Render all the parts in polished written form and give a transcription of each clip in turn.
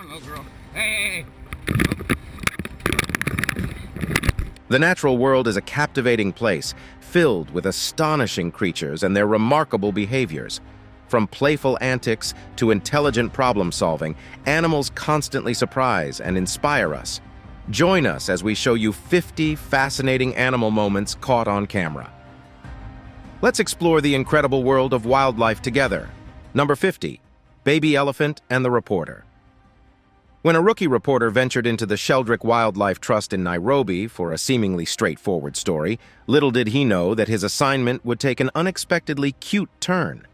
little girl. Hey. The natural world is a captivating place, filled with astonishing creatures and their remarkable behaviors. From playful antics to intelligent problem-solving, animals constantly surprise and inspire us. Join us as we show you 50 fascinating animal moments caught on camera. Let's explore the incredible world of wildlife together. Number 50. Baby Elephant and the Reporter. When a rookie reporter ventured into the Sheldrick Wildlife Trust in Nairobi for a seemingly straightforward story, little did he know that his assignment would take an unexpectedly cute turn.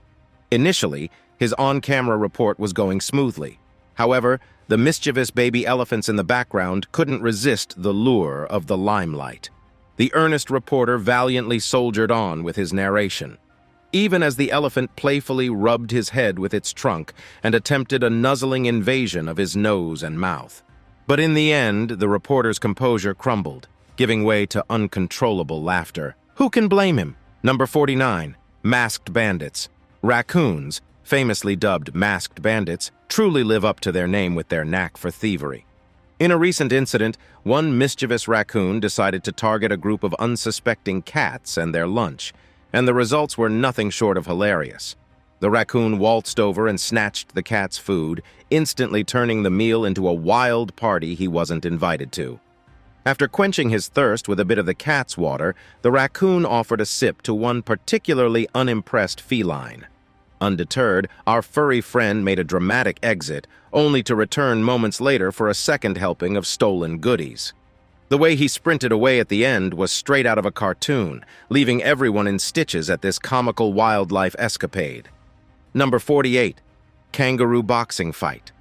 Initially, his on-camera report was going smoothly. However, the mischievous baby elephants in the background couldn't resist the lure of the limelight. The earnest reporter valiantly soldiered on with his narration. Even as the elephant playfully rubbed his head with its trunk and attempted a nuzzling invasion of his nose and mouth. But in the end, the reporter's composure crumbled, giving way to uncontrollable laughter. Who can blame him? Number 49. Masked Bandits. Raccoons, famously dubbed masked bandits, truly live up to their name with their knack for thievery. In a recent incident, one mischievous raccoon decided to target a group of unsuspecting cats and their lunch, and the results were nothing short of hilarious. The raccoon waltzed over and snatched the cat's food, instantly turning the meal into a wild party he wasn't invited to. After quenching his thirst with a bit of the cat's water, the raccoon offered a sip to one particularly unimpressed feline. Undeterred, our furry friend made a dramatic exit, only to return moments later for a second helping of stolen goodies. The way he sprinted away at the end was straight out of a cartoon, leaving everyone in stitches at this comical wildlife escapade. Number 48. Kangaroo Boxing Fight.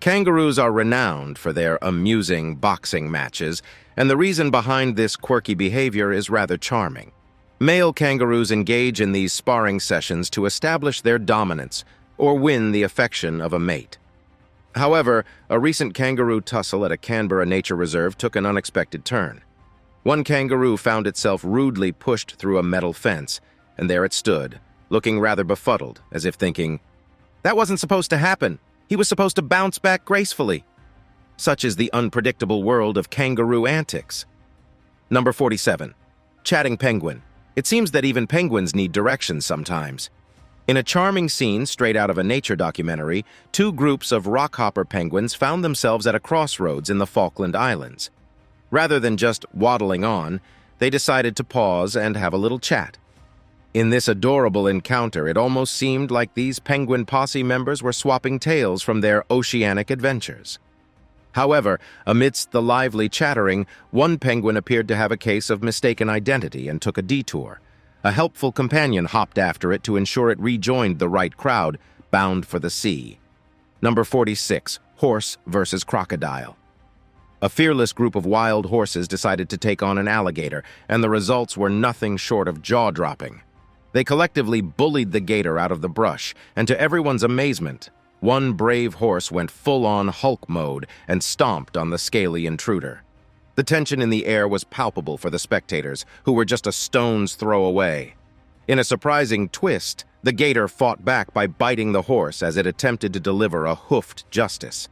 Kangaroos are renowned for their amusing boxing matches, and the reason behind this quirky behavior is rather charming. Male kangaroos engage in these sparring sessions to establish their dominance or win the affection of a mate. However, a recent kangaroo tussle at a Canberra nature reserve took an unexpected turn. One kangaroo found itself rudely pushed through a metal fence, and there it stood, looking rather befuddled, as if thinking, "That wasn't supposed to happen. He was supposed to bounce back gracefully." Such is the unpredictable world of kangaroo antics. Number 47. Chatting Penguin. It seems that even penguins need directions sometimes. In a charming scene straight out of a nature documentary, two groups of rockhopper penguins found themselves at a crossroads in the Falkland Islands. Rather than just waddling on, they decided to pause and have a little chat. In this adorable encounter, it almost seemed like these penguin posse members were swapping tales from their oceanic adventures. However, amidst the lively chattering, one penguin appeared to have a case of mistaken identity and took a detour. A helpful companion hopped after it to ensure it rejoined the right crowd, bound for the sea. Number 46. Horse versus Crocodile. A fearless group of wild horses decided to take on an alligator, and the results were nothing short of jaw-dropping. They collectively bullied the gator out of the brush, and to everyone's amazement, one brave horse went full-on Hulk mode and stomped on the scaly intruder. The tension in the air was palpable for the spectators, who were just a stone's throw away. In a surprising twist, the gator fought back by biting the horse as it attempted to deliver a hoofed justice.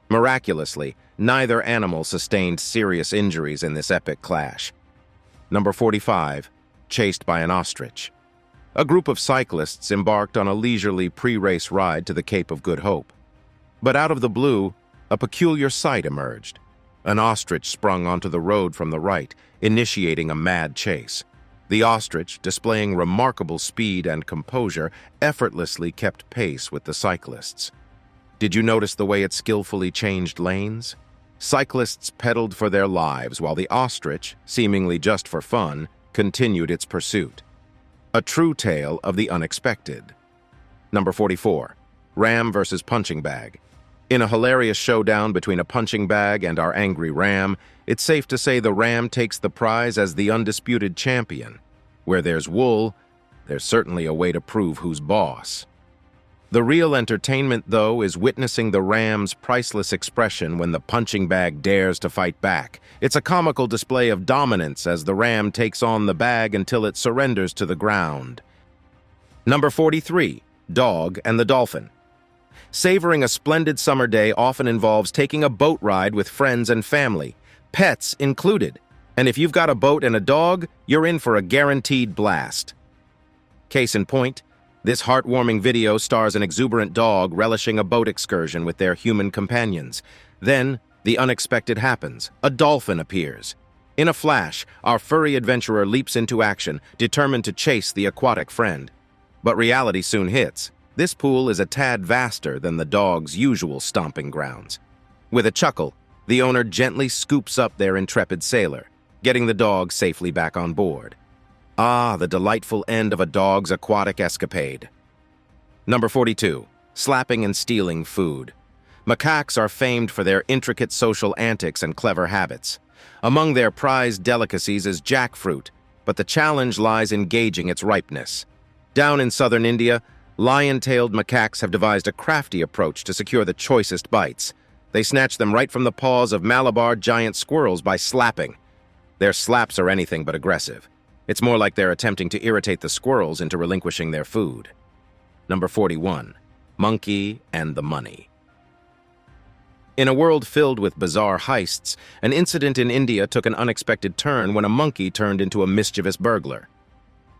Miraculously, neither animal sustained serious injuries in this epic clash. Number 45. Chased by an Ostrich. A group of cyclists embarked on a leisurely pre-race ride to the Cape of Good Hope. But out of the blue, a peculiar sight emerged. An ostrich sprung onto the road from the right, initiating a mad chase. The ostrich, displaying remarkable speed and composure, effortlessly kept pace with the cyclists. Did you notice the way it skillfully changed lanes? Cyclists pedaled for their lives, while the ostrich, seemingly just for fun, continued its pursuit. A true tale of the unexpected. Number 44. Ram versus Punching Bag. In a hilarious showdown between a punching bag and our angry ram, it's safe to say the ram takes the prize as the undisputed champion. Where there's wool, there's certainly a way to prove who's boss. The real entertainment, though, is witnessing the ram's priceless expression when the punching bag dares to fight back. It's a comical display of dominance as the ram takes on the bag until it surrenders to the ground. Number 43. Dog and the Dolphin. Savoring a splendid summer day often involves taking a boat ride with friends and family, pets included. And if you've got a boat and a dog, you're in for a guaranteed blast. Case in point, this heartwarming video stars an exuberant dog relishing a boat excursion with their human companions. Then, the unexpected happens. A dolphin appears. In a flash, our furry adventurer leaps into action, determined to chase the aquatic friend. But reality soon hits. This pool is a tad vaster than the dog's usual stomping grounds. With a chuckle, the owner gently scoops up their intrepid sailor, getting the dog safely back on board. Ah, the delightful end of a dog's aquatic escapade. Number 42. Slapping and stealing food. Macaques are famed for their intricate social antics and clever habits. Among their prized delicacies is jackfruit, but the challenge lies in gauging its ripeness. Down in southern India, lion-tailed macaques have devised a crafty approach to secure the choicest bites. They snatch them right from the paws of Malabar giant squirrels by slapping. Their slaps are anything but aggressive. It's more like they're attempting to irritate the squirrels into relinquishing their food. Number 41. Monkey and the Money. In a world filled with bizarre heists, an incident in India took an unexpected turn when a monkey turned into a mischievous burglar.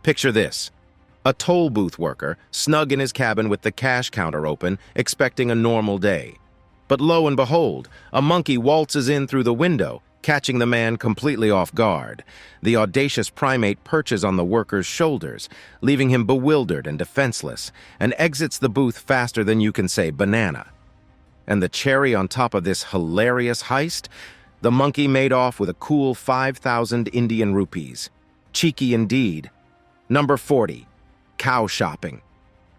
Picture this. A toll booth worker, snug in his cabin with the cash counter open, expecting a normal day. But lo and behold, a monkey waltzes in through the window, catching the man completely off guard. The audacious primate perches on the worker's shoulders, leaving him bewildered and defenseless, and exits the booth faster than you can say banana. And the cherry on top of this hilarious heist? The monkey made off with a cool 5,000 Indian rupees. Cheeky indeed. Number 40. Cow shopping.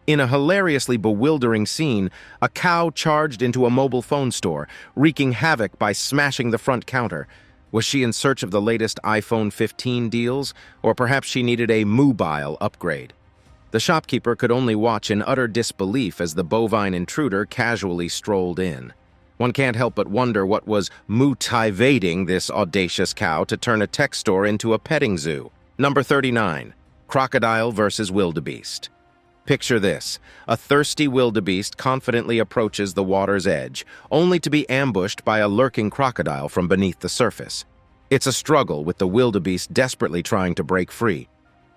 In a hilariously bewildering scene, a cow charged into a mobile phone store, wreaking havoc by smashing the front counter. Was she in search of the latest iPhone 15 deals, or perhaps she needed a mobile upgrade? The shopkeeper could only watch in utter disbelief as the bovine intruder casually strolled in. One can't help but wonder what was motivating this audacious cow to turn a tech store into a petting zoo. Number 39. Crocodile versus wildebeest. Picture this. A thirsty wildebeest confidently approaches the water's edge, only to be ambushed by a lurking crocodile from beneath the surface. It's a struggle, with the wildebeest desperately trying to break free.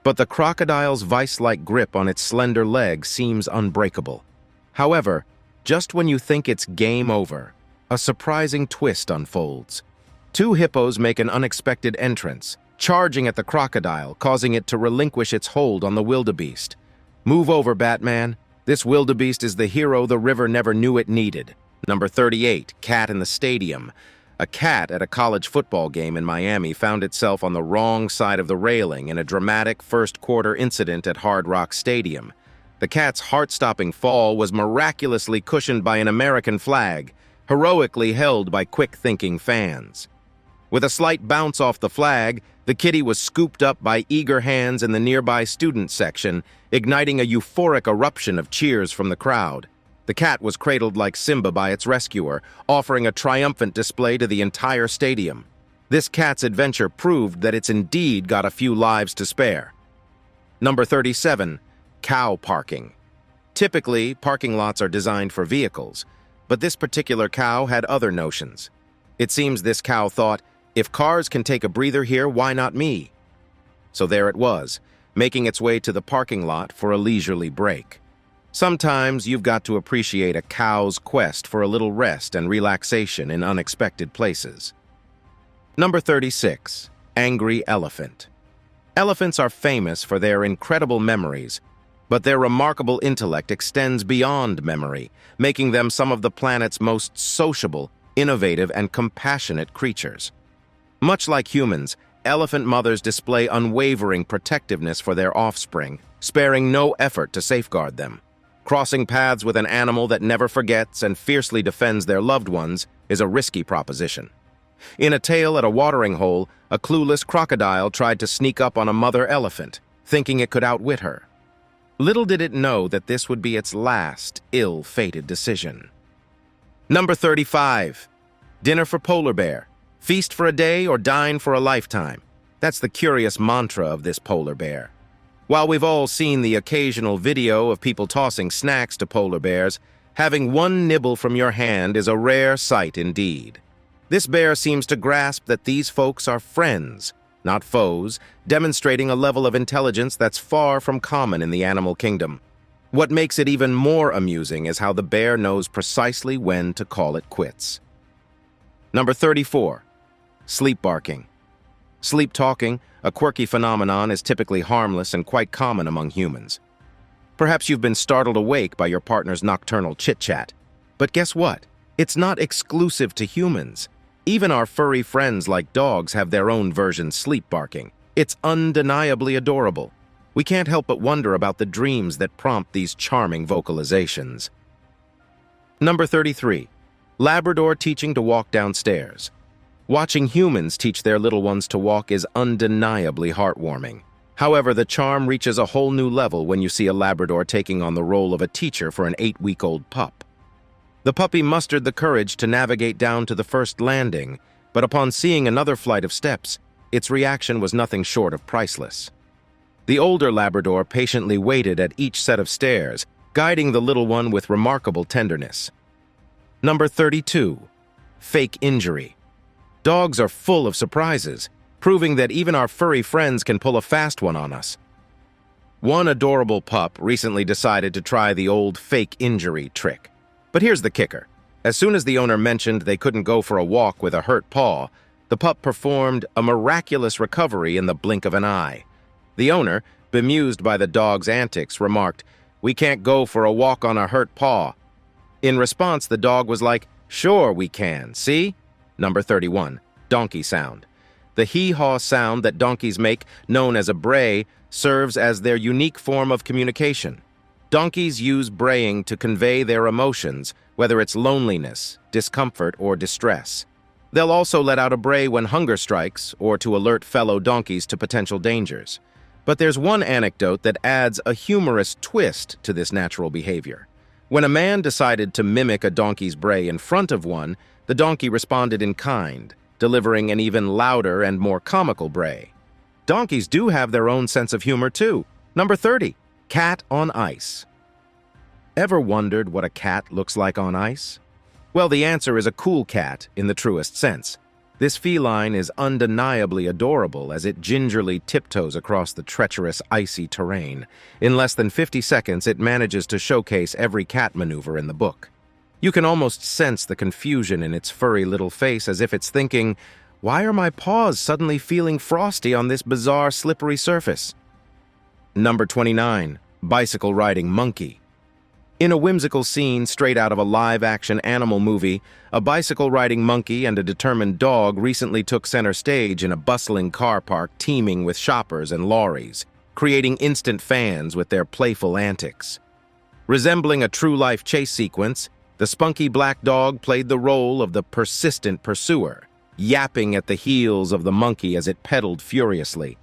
But the crocodile's vice-like grip on its slender leg seems unbreakable. However, just when you think it's game over, a surprising twist unfolds. Two hippos make an unexpected entrance, charging at the crocodile, causing it to relinquish its hold on the wildebeest. Move over, Batman. This wildebeest is the hero the river never knew it needed. Number 38. Cat in the stadium. A cat at a college football game in Miami found itself on the wrong side of the railing in a dramatic first-quarter incident at Hard Rock Stadium. The cat's heart-stopping fall was miraculously cushioned by an American flag, heroically held by quick-thinking fans. With a slight bounce off the flag, the kitty was scooped up by eager hands in the nearby student section, igniting a euphoric eruption of cheers from the crowd. The cat was cradled like Simba by its rescuer, offering a triumphant display to the entire stadium. This cat's adventure proved that it's indeed got a few lives to spare. Number 37. Cow parking. Typically, parking lots are designed for vehicles, but this particular cow had other notions. It seems this cow thought, if cars can take a breather here, why not me? So there it was, making its way to the parking lot for a leisurely break. Sometimes you've got to appreciate a cow's quest for a little rest and relaxation in unexpected places. Number 36. Angry elephant. Elephants are famous for their incredible memories, but their remarkable intellect extends beyond memory, making them some of the planet's most sociable, innovative, and compassionate creatures. Much like humans, elephant mothers display unwavering protectiveness for their offspring, sparing no effort to safeguard them. Crossing paths with an animal that never forgets and fiercely defends their loved ones is a risky proposition. In a tale at a watering hole, a clueless crocodile tried to sneak up on a mother elephant, thinking it could outwit her. Little did it know that this would be its last ill-fated decision. Number 35. Dinner for polar bear. Feast for a day or dine for a lifetime. That's the curious mantra of this polar bear. While we've all seen the occasional video of people tossing snacks to polar bears, Having one nibble from your hand is a rare sight indeed. This bear seems to grasp that these folks are friends, not foes, demonstrating a level of intelligence that's far from common in the animal kingdom. What makes it even more amusing is how the bear knows precisely when to call it quits. Number 34. Sleep barking. Sleep talking, a quirky phenomenon, is typically harmless and quite common among humans. Perhaps you've been startled awake by your partner's nocturnal chit-chat. But guess what? It's not exclusive to humans. Even our furry friends like dogs have their own version sleep barking. It's undeniably adorable. We can't help but wonder about the dreams that prompt these charming vocalizations. Number 33. Labrador teaching to walk downstairs. Watching humans teach their little ones to walk is undeniably heartwarming. However, the charm reaches a whole new level when you see a Labrador taking on the role of a teacher for an 8-week-old pup. The puppy mustered the courage to navigate down to the first landing, but upon seeing another flight of steps, its reaction was nothing short of priceless. The older Labrador patiently waited at each set of stairs, guiding the little one with remarkable tenderness. Number 32. Fake injury. Dogs are full of surprises, proving that even our furry friends can pull a fast one on us. One adorable pup recently decided to try the old fake injury trick. But here's the kicker. As soon as the owner mentioned they couldn't go for a walk with a hurt paw, the pup performed a miraculous recovery in the blink of an eye. The owner, bemused by the dog's antics, remarked, "We can't go for a walk on a hurt paw." In response, the dog was like, "Sure we can, see?" Number 31. Donkey sound. The hee-haw sound that donkeys make, known as a bray, serves as their unique form of communication. Donkeys use braying to convey their emotions, whether it's loneliness, discomfort, or distress. They'll also let out a bray when hunger strikes or to alert fellow donkeys to potential dangers. But there's one anecdote that adds a humorous twist to this natural behavior. When a man decided to mimic a donkey's bray in front of one, the donkey responded in kind, delivering an even louder and more comical bray. Donkeys do have their own sense of humor too. Number 30. Cat on ice. Ever wondered what a cat looks like on ice? Well, the answer is a cool cat in the truest sense. This feline is undeniably adorable as it gingerly tiptoes across the treacherous, icy terrain. In less than 50 seconds, it manages to showcase every cat maneuver in the book. You can almost sense the confusion in its furry little face, as if it's thinking, "Why are my paws suddenly feeling frosty on this bizarre, slippery surface?" Number 29. Bicycle riding monkey. In a whimsical scene straight out of a live-action animal movie, a bicycle-riding monkey and a determined dog recently took center stage in a bustling car park teeming with shoppers and lorries, creating instant fans with their playful antics. Resembling a true-life chase sequence, the spunky black dog played the role of the persistent pursuer, yapping at the heels of the monkey as it pedaled furiously.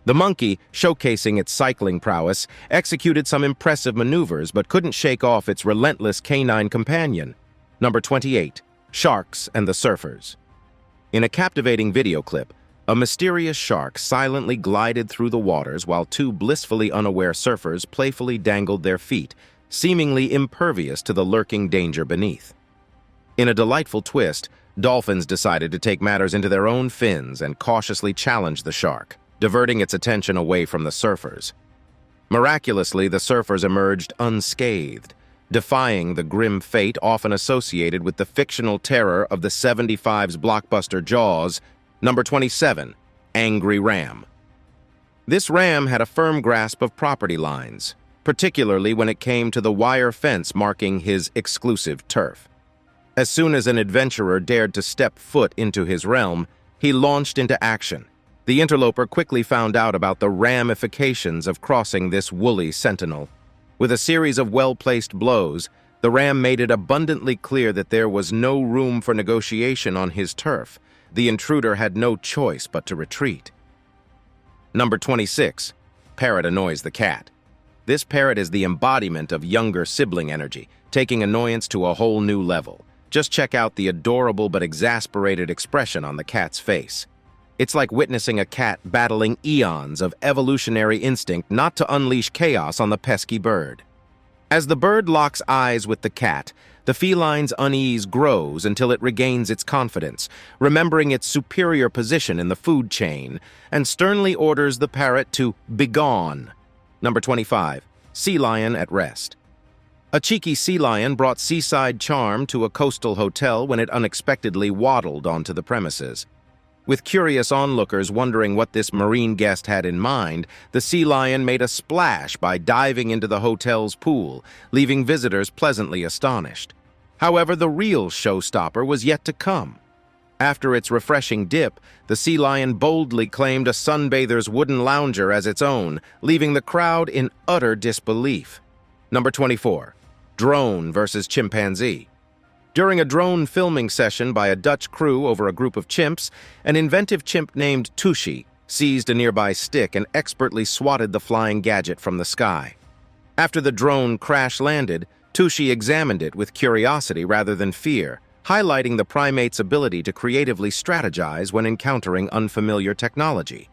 The monkey, showcasing its cycling prowess, executed some impressive maneuvers but couldn't shake off its relentless canine companion. Number 28. Sharks and the Surfers. In a captivating video clip, a mysterious shark silently glided through the waters while two blissfully unaware surfers playfully dangled their feet, seemingly impervious to the lurking danger beneath. In a delightful twist, dolphins decided to take matters into their own fins and cautiously challenge the shark, diverting its attention away from the surfers. Miraculously, the surfers emerged unscathed, defying the grim fate often associated with the fictional terror of the 75's blockbuster Jaws. Number 27. Angry Ram. This ram had a firm grasp of property lines, particularly when it came to the wire fence marking his exclusive turf. As soon as an adventurer dared to step foot into his realm, he launched into action. The interloper quickly found out about the ramifications of crossing this woolly sentinel. With a series of well-placed blows, the ram made it abundantly clear that there was no room for negotiation on his turf. The intruder had no choice but to retreat. Number 26. Parrot annoys the cat. This parrot is the embodiment of younger sibling energy, taking annoyance to a whole new level. Just check out the adorable but exasperated expression on the cat's face. It's like witnessing a cat battling eons of evolutionary instinct not to unleash chaos on the pesky bird. As the bird locks eyes with the cat, the feline's unease grows until it regains its confidence, remembering its superior position in the food chain, and sternly orders the parrot to begone. Number 25. Sea lion at rest. A cheeky sea lion brought seaside charm to a coastal hotel when it unexpectedly waddled onto the premises. With curious onlookers wondering what this marine guest had in mind, the sea lion made a splash by diving into the hotel's pool, leaving visitors pleasantly astonished. However, the real showstopper was yet to come. After its refreshing dip, the sea lion boldly claimed a sunbather's wooden lounger as its own, leaving the crowd in utter disbelief. Number 24. Drone versus chimpanzee. During a drone filming session by a Dutch crew over a group of chimps, an inventive chimp named Tushy seized a nearby stick and expertly swatted the flying gadget from the sky. After the drone crash-landed, Tushy examined it with curiosity rather than fear, highlighting the primate's ability to creatively strategize when encountering unfamiliar technology.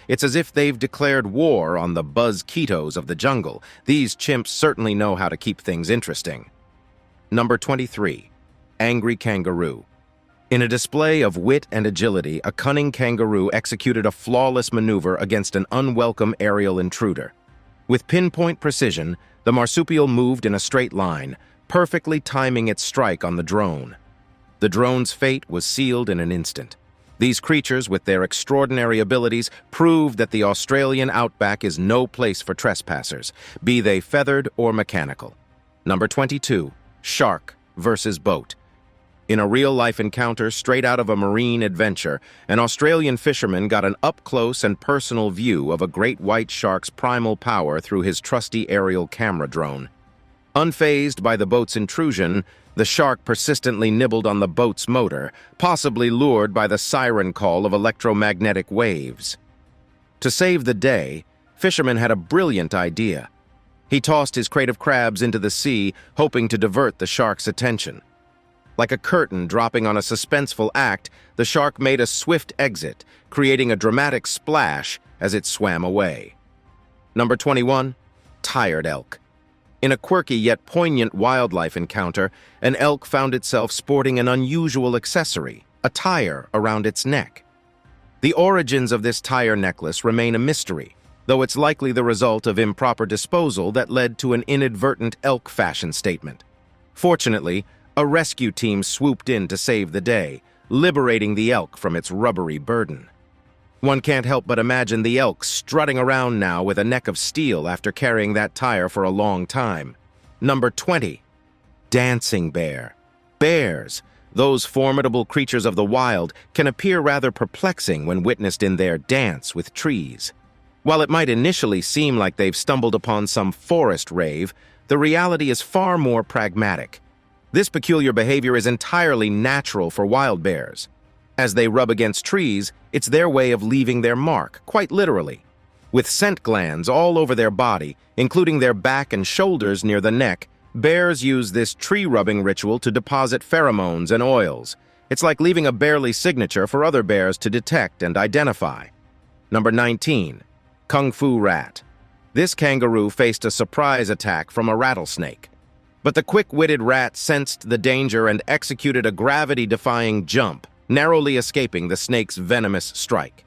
It's as if they've declared war on the buzz Ketos of the jungle. These chimps certainly know how to keep things interesting. Number 23. Angry kangaroo. In a display of wit and agility, a cunning kangaroo executed a flawless maneuver against an unwelcome aerial intruder. With pinpoint precision, the marsupial moved in a straight line, perfectly timing its strike on the drone. The drone's fate was sealed in an instant. These creatures, with their extraordinary abilities, proved that the Australian outback is no place for trespassers, be they feathered or mechanical. Number 22. Shark versus boat. In a real-life encounter straight out of a marine adventure, an Australian fisherman got an up-close and personal view of a great white shark's primal power through his trusty aerial camera drone. Unfazed by the boat's intrusion, the shark persistently nibbled on the boat's motor, possibly lured by the siren call of electromagnetic waves. To save the day, fisherman had a brilliant idea. He tossed his crate of crabs into the sea, hoping to divert the shark's attention. Like a curtain dropping on a suspenseful act, the shark made a swift exit, creating a dramatic splash as it swam away. Number 21. Tired elk. In a quirky yet poignant wildlife encounter, an elk found itself sporting an unusual accessory, a tire around its neck. The origins of this tire necklace remain a mystery, though it's likely the result of improper disposal that led to an inadvertent elk fashion statement. Fortunately, a rescue team swooped in to save the day, liberating the elk from its rubbery burden. One can't help but imagine the elk strutting around now with a neck of steel after carrying that tire for a long time. Number 20. Dancing bear. Bears, those formidable creatures of the wild, can appear rather perplexing when witnessed in their dance with trees. While it might initially seem like they've stumbled upon some forest rave, the reality is far more pragmatic. This peculiar behavior is entirely natural for wild bears. As they rub against trees, it's their way of leaving their mark, quite literally. With scent glands all over their body, including their back and shoulders near the neck, bears use this tree-rubbing ritual to deposit pheromones and oils. It's like leaving a bearly signature for other bears to detect and identify. Number 19. Kung Fu rat. This kangaroo faced a surprise attack from a rattlesnake. But the quick-witted rat sensed the danger and executed a gravity-defying jump, narrowly escaping the snake's venomous strike.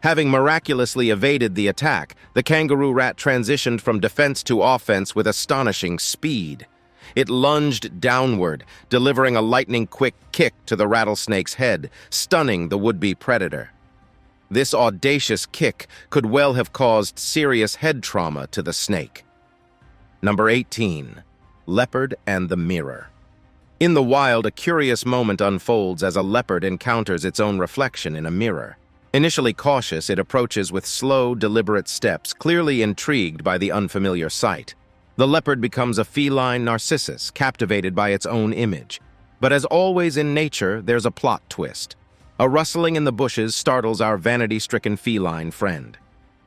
Having miraculously evaded the attack, the kangaroo rat transitioned from defense to offense with astonishing speed. It lunged downward, delivering a lightning-quick kick to the rattlesnake's head, stunning the would-be predator. This audacious kick could well have caused serious head trauma to the snake. Number 18. Leopard and the mirror. In the wild, a curious moment unfolds as a leopard encounters its own reflection in a mirror. Initially cautious, it approaches with slow, deliberate steps, clearly intrigued by the unfamiliar sight. The leopard becomes a feline narcissus, captivated by its own image. But as always in nature, there's a plot twist. A rustling in the bushes startles our vanity-stricken feline friend.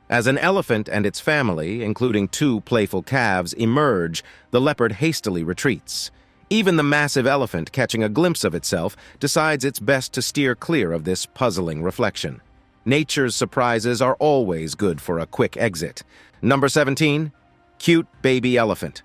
As an elephant and its family, including 2 playful calves, emerge, the leopard hastily retreats. Even the massive elephant, catching a glimpse of itself, decides it's best to steer clear of this puzzling reflection. Nature's surprises are always good for a quick exit. Number 17. Cute baby elephant.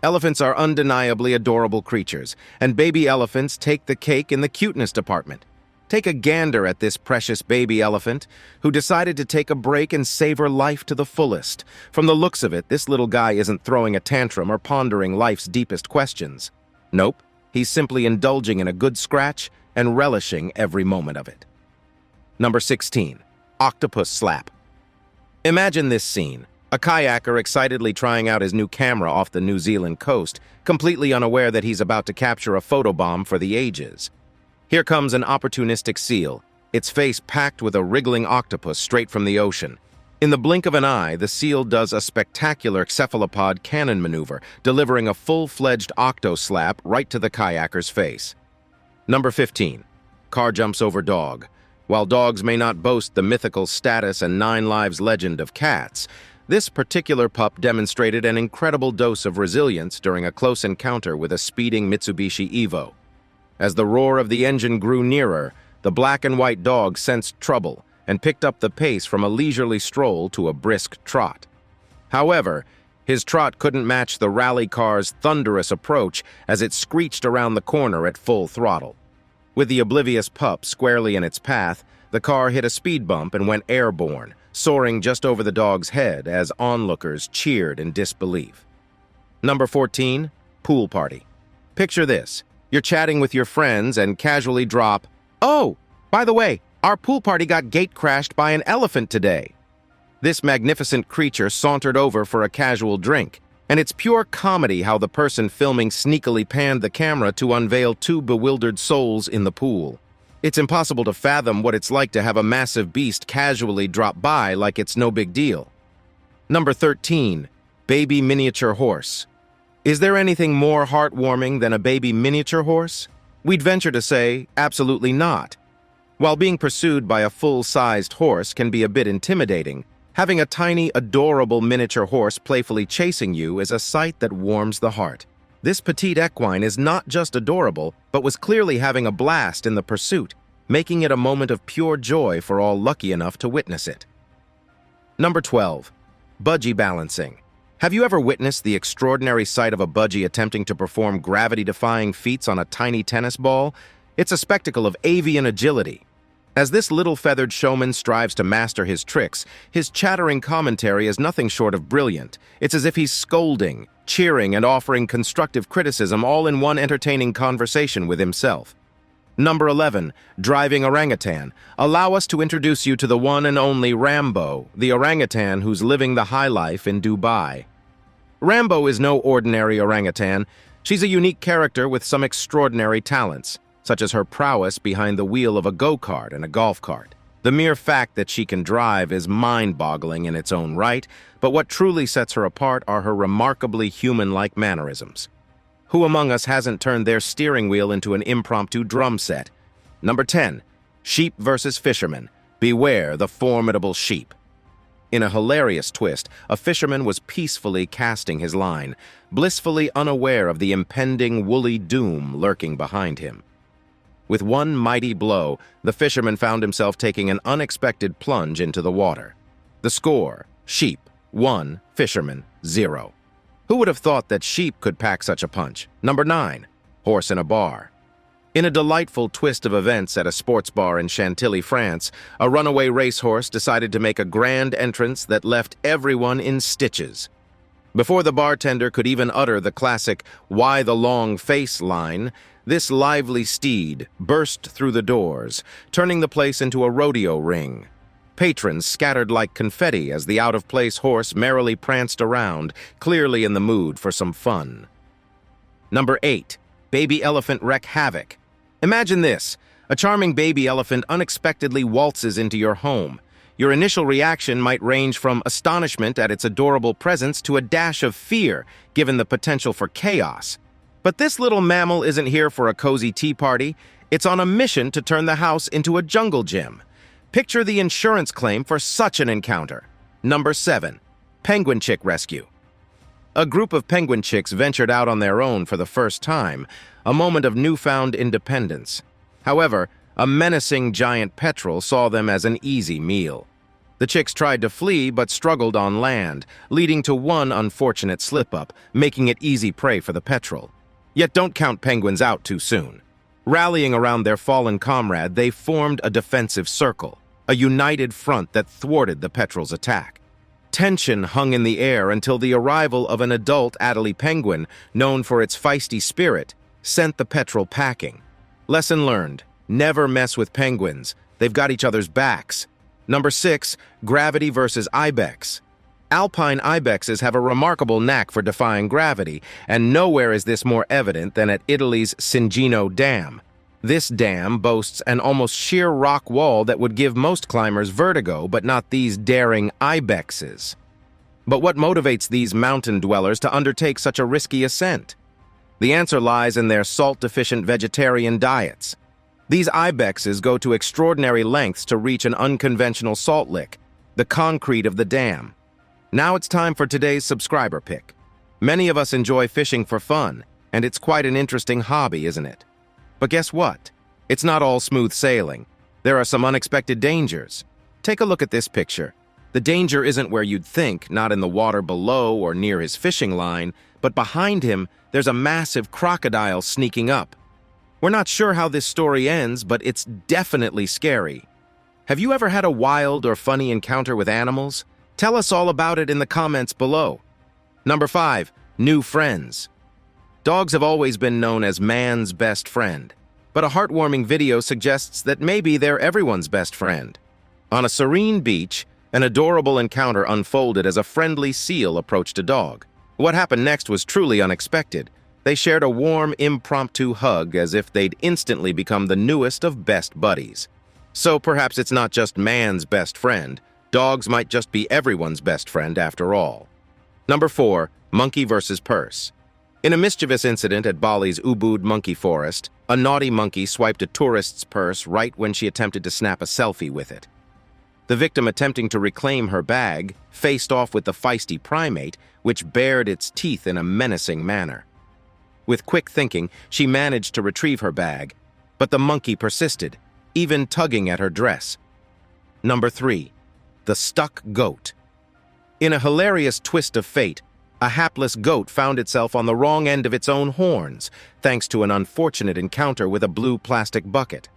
Elephants are undeniably adorable creatures, and baby elephants take the cake in the cuteness department. Take a gander at this precious baby elephant, who decided to take a break and savor life to the fullest. From the looks of it, this little guy isn't throwing a tantrum or pondering life's deepest questions. Nope, he's simply indulging in a good scratch and relishing every moment of it. Number 16. Octopus slap. Imagine this scene. A kayaker excitedly trying out his new camera off the New Zealand coast, completely unaware that he's about to capture a photobomb for the ages. Here comes an opportunistic seal, its face packed with a wriggling octopus straight from the ocean. In the blink of an eye, the seal does a spectacular cephalopod cannon maneuver, delivering a full-fledged octo-slap right to the kayaker's face. Number 15. Car jumps over dog. While dogs may not boast the mythical status and 9 lives legend of cats, this particular pup demonstrated an incredible dose of resilience during a close encounter with a speeding Mitsubishi Evo. As the roar of the engine grew nearer, the black and white dog sensed trouble and picked up the pace from a leisurely stroll to a brisk trot. However, his trot couldn't match the rally car's thunderous approach as it screeched around the corner at full throttle. With the oblivious pup squarely in its path, the car hit a speed bump and went airborne, soaring just over the dog's head as onlookers cheered in disbelief. Number 14. Pool party. Picture this. You're chatting with your friends and casually drop, "Oh, by the way, our pool party got gate crashed by an elephant today." This magnificent creature sauntered over for a casual drink, and it's pure comedy how the person filming sneakily panned the camera to unveil 2 bewildered souls in the pool. It's impossible to fathom what it's like to have a massive beast casually drop by like it's no big deal. Number 13. Baby miniature horse. Is there anything more heartwarming than a baby miniature horse? We'd venture to say, absolutely not. While being pursued by a full-sized horse can be a bit intimidating, having a tiny, adorable miniature horse playfully chasing you is a sight that warms the heart. This petite equine is not just adorable, but was clearly having a blast in the pursuit, making it a moment of pure joy for all lucky enough to witness it. Number 12. Budgie balancing. Have you ever witnessed the extraordinary sight of a budgie attempting to perform gravity-defying feats on a tiny tennis ball? It's a spectacle of avian agility. As this little feathered showman strives to master his tricks, his chattering commentary is nothing short of brilliant. It's as if he's scolding, cheering, and offering constructive criticism all in one entertaining conversation with himself. Number 11. Driving orangutan. Allow us to introduce you to the one and only Rambo, the orangutan who's living the high life in Dubai. Rambo is no ordinary orangutan. She's a unique character with some extraordinary talents, such as her prowess behind the wheel of a go-kart and a golf cart. The mere fact that she can drive is mind-boggling in its own right, but what truly sets her apart are her remarkably human-like mannerisms. Who among us hasn't turned their steering wheel into an impromptu drum set? Number 10. Sheep versus fisherman. Beware the formidable sheep. In a hilarious twist, a fisherman was peacefully casting his line, blissfully unaware of the impending woolly doom lurking behind him. With one mighty blow, the fisherman found himself taking an unexpected plunge into the water. The score: sheep 1, fisherman 0. Who would have thought that sheep could pack such a punch? Number 9. Horse in a bar. In a delightful twist of events at a sports bar in Chantilly, France, a runaway racehorse decided to make a grand entrance that left everyone in stitches. Before the bartender could even utter the classic "Why the long face" line, this lively steed burst through the doors, turning the place into a rodeo ring. Patrons scattered like confetti as the out-of-place horse merrily pranced around, clearly in the mood for some fun. Number 8. Baby elephant wreak havoc. Imagine this. A charming baby elephant unexpectedly waltzes into your home. Your initial reaction might range from astonishment at its adorable presence to a dash of fear, given the potential for chaos. But this little mammal isn't here for a cozy tea party. It's on a mission to turn the house into a jungle gym. Picture the insurance claim for such an encounter. Number 7. Penguin chick rescue. A group of penguin chicks ventured out on their own for the first time, a moment of newfound independence. However, a menacing giant petrel saw them as an easy meal. The chicks tried to flee but struggled on land, leading to one unfortunate slip-up, making it easy prey for the petrel. Yet don't count penguins out too soon. Rallying around their fallen comrade, they formed a defensive circle, a united front that thwarted the petrel's attack. Tension hung in the air until the arrival of an adult Adelie penguin, known for its feisty spirit, sent the petrel packing. Lesson learned: never mess with penguins. They've got each other's backs. Number 6, gravity versus ibex. Alpine ibexes have a remarkable knack for defying gravity, and nowhere is this more evident than at Italy's Cingino Dam. This dam boasts an almost sheer rock wall that would give most climbers vertigo, but not these daring ibexes. But what motivates these mountain dwellers to undertake such a risky ascent? The answer lies in their salt-deficient vegetarian diets. These ibexes go to extraordinary lengths to reach an unconventional salt lick, the concrete of the dam. Now it's time for today's subscriber pick. Many of us enjoy fishing for fun, and it's quite an interesting hobby, isn't it? But guess what? It's not all smooth sailing. There are some unexpected dangers. Take a look at this picture. The danger isn't where you'd think, not in the water below or near his fishing line, but behind him, there's a massive crocodile sneaking up. We're not sure how this story ends, but it's definitely scary. Have you ever had a wild or funny encounter with animals? Tell us all about it in the comments below. Number 5, new friends. Dogs have always been known as man's best friend, but a heartwarming video suggests that maybe they're everyone's best friend. On a serene beach, an adorable encounter unfolded as a friendly seal approached a dog. What happened next was truly unexpected. They shared a warm, impromptu hug as if they'd instantly become the newest of best buddies. So perhaps it's not just man's best friend. Dogs might just be everyone's best friend after all. Number 4, monkey versus purse. In a mischievous incident at Bali's Ubud monkey forest, a naughty monkey swiped a tourist's purse right when she attempted to snap a selfie with it. The victim, attempting to reclaim her bag, faced off with the feisty primate, which bared its teeth in a menacing manner. With quick thinking, she managed to retrieve her bag, but the monkey persisted, even tugging at her dress. Number 3, the stuck goat. In a hilarious twist of fate, a hapless goat found itself on the wrong end of its own horns, thanks to an unfortunate encounter with a blue plastic bucket.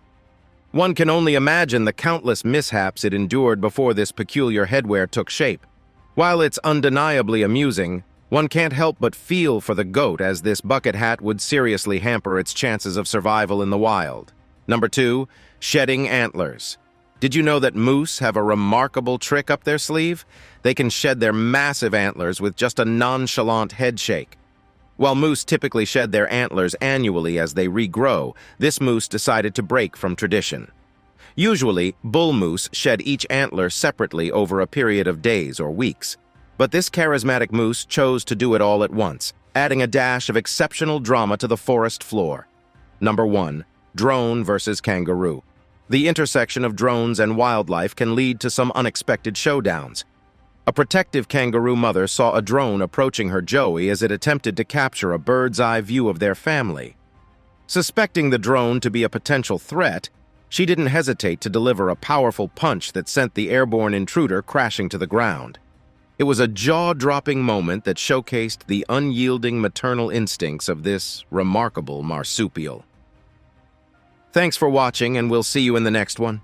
One can only imagine the countless mishaps it endured before this peculiar headwear took shape. While it's undeniably amusing, one can't help but feel for the goat, as this bucket hat would seriously hamper its chances of survival in the wild. Number 2, shedding antlers. Did you know that moose have a remarkable trick up their sleeve? They can shed their massive antlers with just a nonchalant head shake. While moose typically shed their antlers annually as they regrow, this moose decided to break from tradition. Usually, bull moose shed each antler separately over a period of days or weeks. But this charismatic moose chose to do it all at once, adding a dash of exceptional drama to the forest floor. Number 1, drone versus kangaroo. The intersection of drones and wildlife can lead to some unexpected showdowns. A protective kangaroo mother saw a drone approaching her joey as it attempted to capture a bird's-eye view of their family. Suspecting the drone to be a potential threat, she didn't hesitate to deliver a powerful punch that sent the airborne intruder crashing to the ground. It was a jaw-dropping moment that showcased the unyielding maternal instincts of this remarkable marsupial. Thanks for watching, and we'll see you in the next one.